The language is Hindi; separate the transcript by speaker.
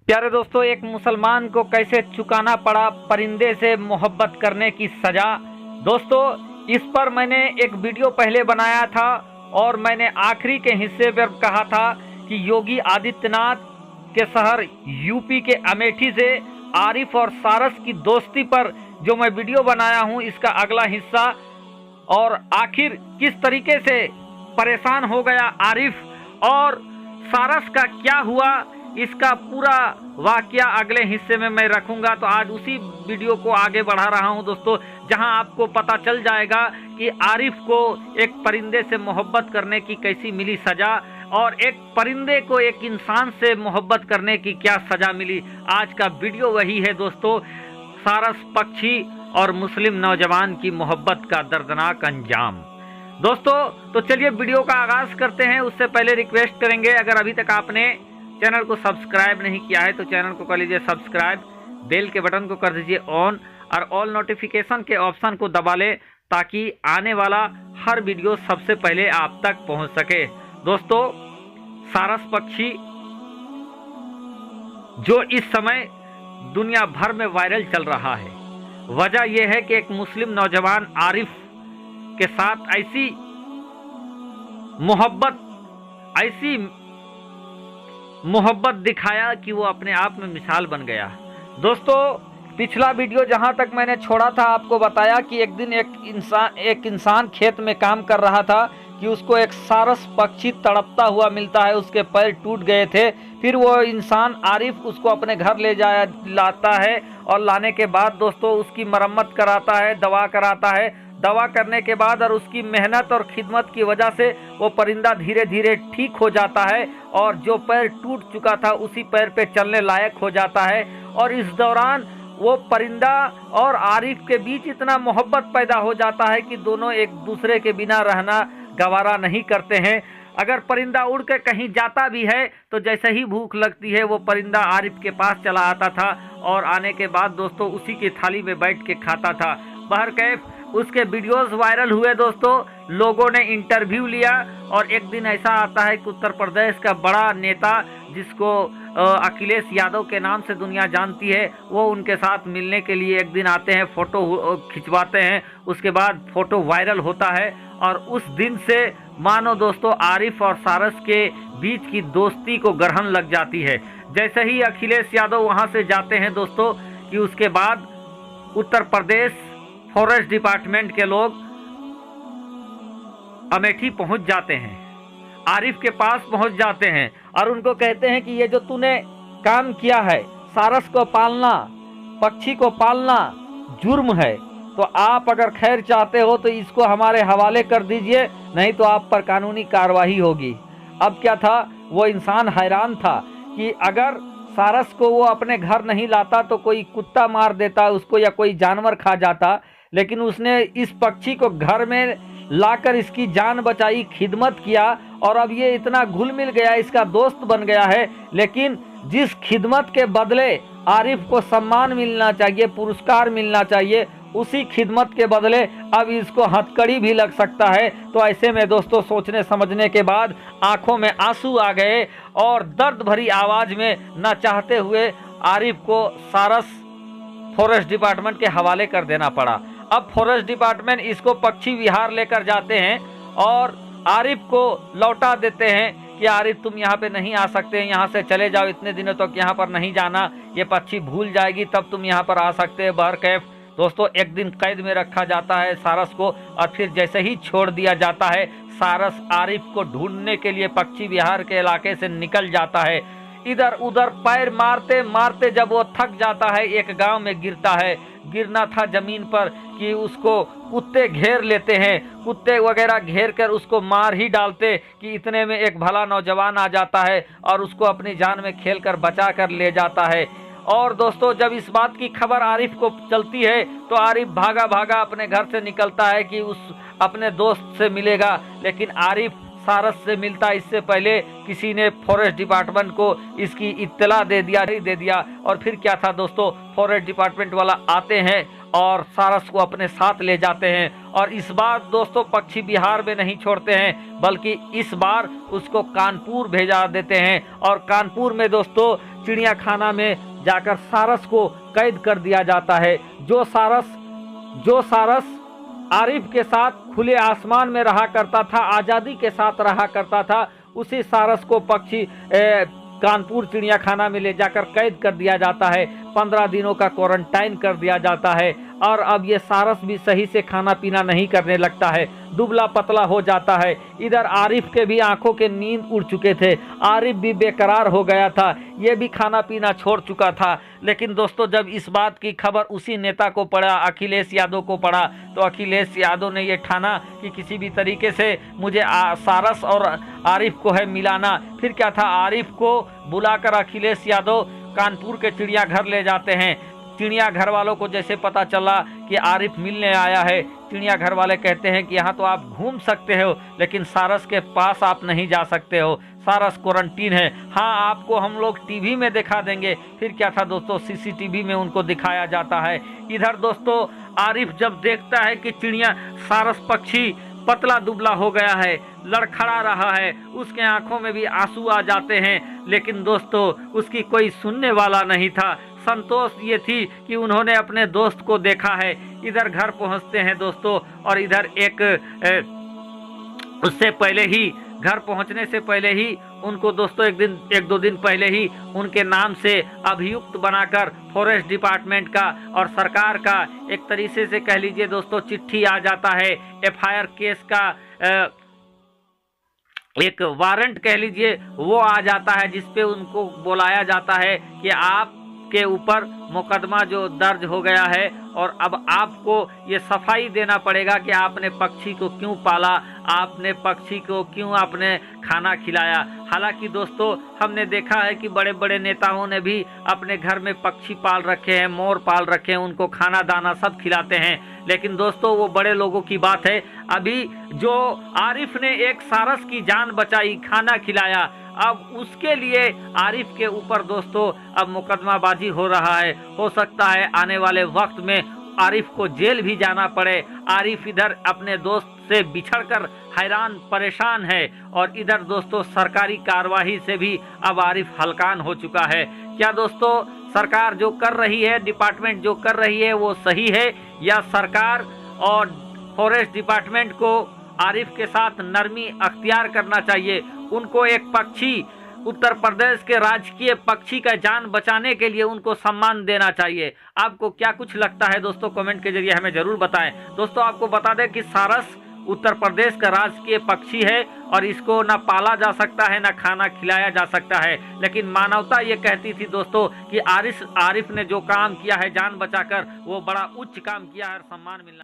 Speaker 1: प्यारे दोस्तों, एक मुसलमान को कैसे चुकाना पड़ा परिंदे से मोहब्बत करने की सजा। दोस्तों, इस पर मैंने एक वीडियो पहले बनाया था और मैंने आखिरी के हिस्से पर कहा था कि योगी आदित्यनाथ के शहर यूपी के अमेठी से आरिफ और सारस की दोस्ती पर जो मैं वीडियो बनाया हूं, इसका अगला हिस्सा और आखिर किस तरीके से परेशान हो गया आरिफ और सारस का क्या हुआ, इसका पूरा वाकया अगले हिस्से में मैं रखूंगा। तो आज उसी वीडियो को आगे बढ़ा रहा हूं दोस्तों, जहां आपको पता चल जाएगा कि आरिफ को एक परिंदे से मोहब्बत करने की कैसी मिली सजा और एक परिंदे को एक इंसान से मोहब्बत करने की क्या सजा मिली। आज का वीडियो वही है दोस्तों, सारस पक्षी और मुस्लिम नौजवान की मोहब्बत का दर्दनाक अंजाम। दोस्तों, तो चलिए वीडियो का आगाज करते हैं। उससे पहले रिक्वेस्ट करेंगे, अगर अभी तक आपने चैनल को सब्सक्राइब नहीं किया है तो चैनल को कर लीजिए सब्सक्राइब, बेल के बटन को कर दीजिए ऑन और ऑल नोटिफिकेशन के ऑप्शन को दबा लें ताकि आने वाला हर वीडियो सबसे पहले आप तक पहुंच सके। दोस्तों, सारस पक्षी जो इस समय दुनिया भर में वायरल चल रहा है, वजह यह है कि एक मुस्लिम नौजवान आरिफ के साथ ऐसी मोहब्बत दिखाया कि वो अपने आप में मिसाल बन गया। दोस्तों, पिछला वीडियो जहां तक मैंने छोड़ा था, आपको बताया कि एक दिन एक इंसान खेत में काम कर रहा था कि उसको एक सारस पक्षी तड़पता हुआ मिलता है, उसके पैर टूट गए थे। फिर वो इंसान आरिफ उसको अपने घर लाता है और लाने के बाद दोस्तों उसकी मरम्मत कराता है, दवा कराता है। दवा करने के बाद और उसकी मेहनत और खिदमत की वजह से वो परिंदा धीरे धीरे ठीक हो जाता है और जो पैर टूट चुका था उसी पैर पे चलने लायक हो जाता है। और इस दौरान वो परिंदा और आरिफ के बीच इतना मोहब्बत पैदा हो जाता है कि दोनों एक दूसरे के बिना रहना गवारा नहीं करते हैं। अगर परिंदा उड़ के कहीं जाता भी है तो जैसे ही भूख लगती है वो परिंदा आरिफ के पास चला आता था और आने के बाद दोस्तों उसी की थाली में बैठ के खाता था। बहरकैफ उसके वीडियोस वायरल हुए दोस्तों, लोगों ने इंटरव्यू लिया और एक दिन ऐसा आता है कि उत्तर प्रदेश का बड़ा नेता जिसको अखिलेश यादव के नाम से दुनिया जानती है, वो उनके साथ मिलने के लिए एक दिन आते हैं, फ़ोटो खिंचवाते हैं। उसके बाद फ़ोटो वायरल होता है और उस दिन से मानो दोस्तों आरिफ और सारस के बीच की दोस्ती को ग्रहण लग जाती है। जैसे ही अखिलेश यादव वहाँ से जाते हैं दोस्तों कि उसके बाद उत्तर प्रदेश फॉरेस्ट डिपार्टमेंट के लोग अमेठी पहुंच जाते हैं, आरिफ के पास पहुंच जाते हैं और उनको कहते हैं कि ये जो तूने काम किया है, सारस को पालना, पक्षी को पालना जुर्म है, तो आप अगर खैर चाहते हो तो इसको हमारे हवाले कर दीजिए, नहीं तो आप पर कानूनी कार्रवाई होगी। अब क्या था, वो इंसान हैरान था कि अगर सारस को वो अपने घर नहीं लाता तो कोई कुत्ता मार देता उसको या कोई जानवर खा जाता, लेकिन उसने इस पक्षी को घर में लाकर इसकी जान बचाई, खिदमत किया और अब ये इतना घुल मिल गया, इसका दोस्त बन गया है। लेकिन जिस खिदमत के बदले आरिफ को सम्मान मिलना चाहिए, पुरस्कार मिलना चाहिए, उसी खिदमत के बदले अब इसको हथकड़ी भी लग सकता है। तो ऐसे में दोस्तों सोचने समझने के बाद आंखों में आंसू आ गए और दर्द भरी आवाज़ में न चाहते हुए आरिफ को सारस फॉरेस्ट डिपार्टमेंट के हवाले कर देना पड़ा। अब फॉरेस्ट डिपार्टमेंट इसको पक्षी विहार लेकर जाते हैं और आरिफ को लौटा देते हैं कि आरिफ तुम यहाँ पे नहीं आ सकते, यहाँ से चले जाओ, इतने दिनों तक यहाँ पर नहीं जाना, ये पक्षी भूल जाएगी तब तुम यहाँ पर आ सकते हैं। बहरकैफ दोस्तों एक दिन कैद में रखा जाता है सारस को और फिर जैसे ही छोड़ दिया जाता है, सारस आरिफ को ढूंढने के लिए पक्षी विहार के इलाके से निकल जाता है। इधर उधर पैर मारते मारते जब वो थक जाता है, एक गांव में गिरता है। गिरना था जमीन पर कि उसको कुत्ते घेर लेते हैं, कुत्ते वगैरह घेर कर उसको मार ही डालते कि इतने में एक भला नौजवान आ जाता है और उसको अपनी जान में खेलकर बचा कर ले जाता है। और दोस्तों जब इस बात की खबर आरिफ को चलती है तो आरिफ भागा भागा अपने घर से निकलता है कि उस अपने दोस्त से मिलेगा, लेकिन आरिफ सारस से मिलता इससे पहले किसी ने फॉरेस्ट डिपार्टमेंट को इसकी इत्तला दे दिया और फिर क्या था दोस्तों, फॉरेस्ट डिपार्टमेंट वाला आते हैं और सारस को अपने साथ ले जाते हैं। और इस बार दोस्तों पक्षी बिहार में नहीं छोड़ते हैं, बल्कि इस बार उसको कानपुर भेजा देते हैं। और कानपुर में दोस्तों चिड़िया खाना में जाकर सारस को कैद कर दिया जाता है। जो सारस आरिफ के साथ खुले आसमान में रहा करता था, आज़ादी के साथ रहा करता था, उसी सारस को पक्षी कानपुर चिड़ियाखाना में ले जाकर कैद कर दिया जाता है। 15 दिनों का क्वारंटाइन कर दिया जाता है। और अब ये सारस भी सही से खाना पीना नहीं करने लगता है, दुबला पतला हो जाता है। इधर आरिफ के भी आंखों के नींद उड़ चुके थे, आरिफ भी बेकरार हो गया था, ये भी खाना पीना छोड़ चुका था। लेकिन दोस्तों जब इस बात की खबर उसी नेता को पड़ा, अखिलेश यादव को पड़ा, तो अखिलेश यादव ने ये ठाना कि किसी भी तरीके से मुझे सारस और आरिफ को है मिलाना। फिर क्या था, आरिफ को बुलाकर अखिलेश यादव कानपुर के चिड़ियाघर ले जाते हैं। चिड़ियाघर वालों को जैसे पता चला कि आरिफ मिलने आया है, चिड़ियाघर वाले कहते हैं कि यहाँ तो आप घूम सकते हो, लेकिन सारस के पास आप नहीं जा सकते हो, सारस क्वारंटीन है। हाँ, आपको हम लोग टीवी में दिखा देंगे। फिर क्या था दोस्तों, सीसीटीवी में उनको दिखाया जाता है। इधर दोस्तों आरिफ जब देखता है कि सारस पक्षी पतला दुबला हो गया है, लड़खड़ा रहा है, उसके आंखों में भी आंसू आ जाते हैं, लेकिन दोस्तों उसकी कोई सुनने वाला नहीं था। संतोष ये थी कि उन्होंने अपने दोस्त को देखा है। इधर घर पहुंचते हैं दोस्तों, और इधर उससे पहले ही, घर पहुंचने से पहले ही उनको दोस्तों एक दो दिन पहले ही उनके नाम से अभियुक्त बनाकर फॉरेस्ट डिपार्टमेंट का और सरकार का एक तरीके से कह लीजिए दोस्तों चिट्ठी आ जाता है। एफआईआर केस का एक वारंट कह लीजिए वो आ जाता है, जिसपे उनको बुलाया जाता है कि आपके ऊपर मुकदमा जो दर्ज हो गया है और अब आपको ये सफाई देना पड़ेगा कि आपने पक्षी को क्यों पाला, आपने पक्षी को क्यों आपने खाना खिलाया। हालांकि दोस्तों हमने देखा है कि बड़े बड़े नेताओं ने भी अपने घर में पक्षी पाल रखे हैं, मोर पाल रखे हैं, उनको खाना दाना सब खिलाते हैं। लेकिन दोस्तों वो बड़े लोगों की बात है। अभी जो आरिफ ने एक सारस की जान बचाई, खाना खिलाया, अब उसके लिए आरिफ के ऊपर दोस्तों अब मुकदमाबाजी हो रहा है। हो सकता है आने वाले वक्त में आरिफ को जेल भी जाना पड़े। आरिफ इधर अपने दोस्त से बिछड़कर हैरान परेशान है, और इधर दोस्तों सरकारी कार्रवाई से भी अब आरिफ हलकान हो चुका है। क्या दोस्तों सरकार जो कर रही है, डिपार्टमेंट जो कर रही है वो सही है, या सरकार और फॉरेस्ट डिपार्टमेंट को आरिफ के साथ नरमी अख्तियार करना चाहिए? उनको एक पक्षी, उत्तर प्रदेश के राजकीय पक्षी का जान बचाने के लिए उनको सम्मान देना चाहिए। आपको क्या कुछ लगता है दोस्तों, कमेंट के जरिए हमें जरूर बताएं। दोस्तों आपको बता दें कि सारस उत्तर प्रदेश का राजकीय पक्षी है और इसको ना पाला जा सकता है, ना खाना खिलाया जा सकता है। लेकिन मानवता ये कहती थी दोस्तों कि आरिफ ने जो काम किया है जान बचाकर, वो बड़ा उच्च काम किया है, सम्मान मिलना।